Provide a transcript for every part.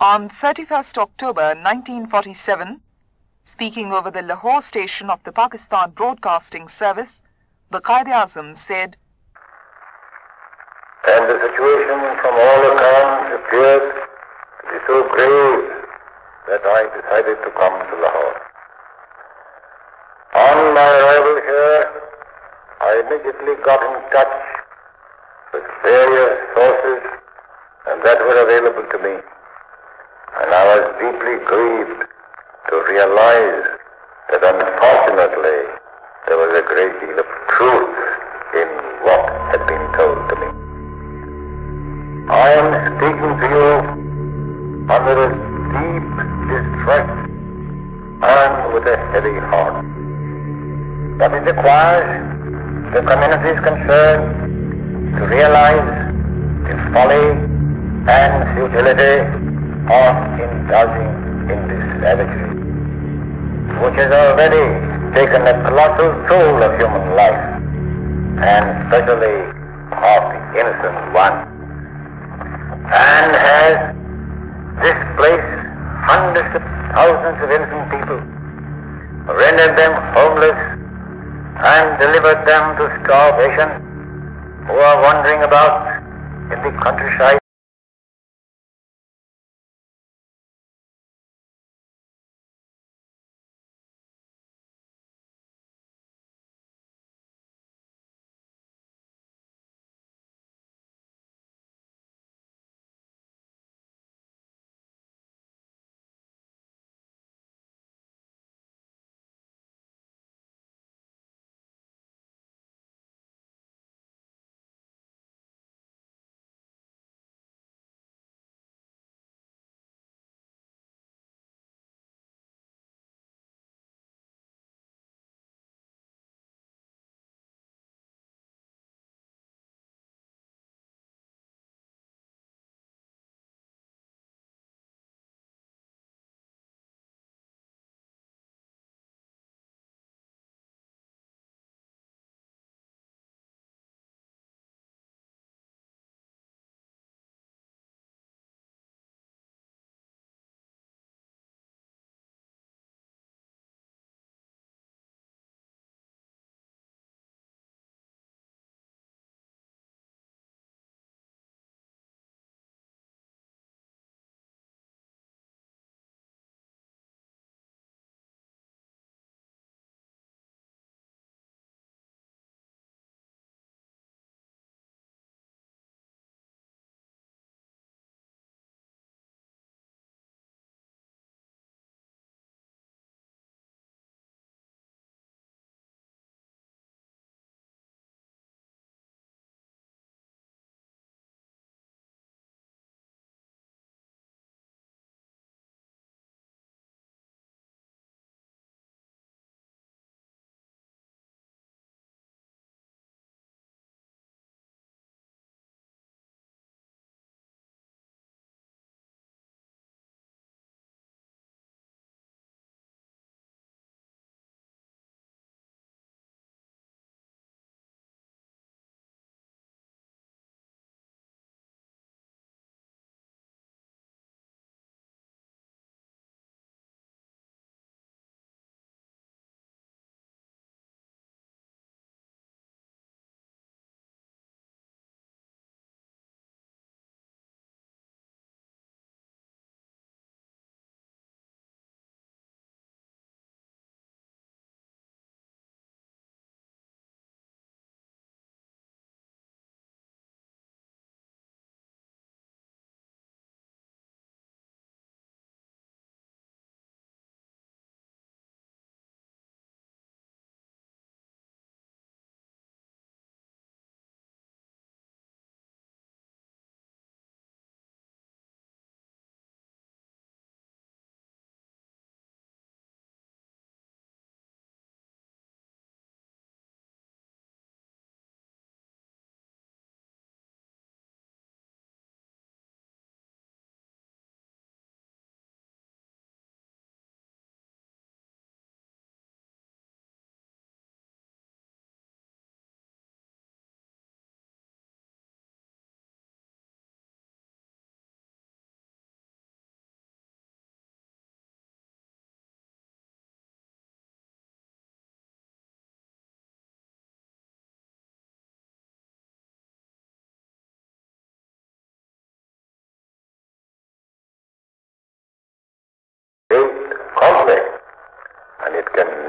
On 31st October 1947, speaking over the Lahore station of the Pakistan Broadcasting Service, the Quaid said, "And the situation from all accounts appeared to be so grave that I decided to come to Lahore. On my arrival here, I immediately got in touch with various sources that were available to me, and I was deeply grieved to realize that unfortunately there was a great deal of truth in what had been told to me. I am speaking to you under a deep distress and with a heavy heart. But it requires the communities concerned to realize the folly and futility of indulging in this savagery, which has already taken a colossal toll of human life, and especially of the innocent one, and has displaced hundreds of thousands of innocent people, rendered them homeless, and delivered them to starvation, who are wandering about in the countryside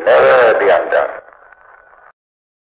never be undone.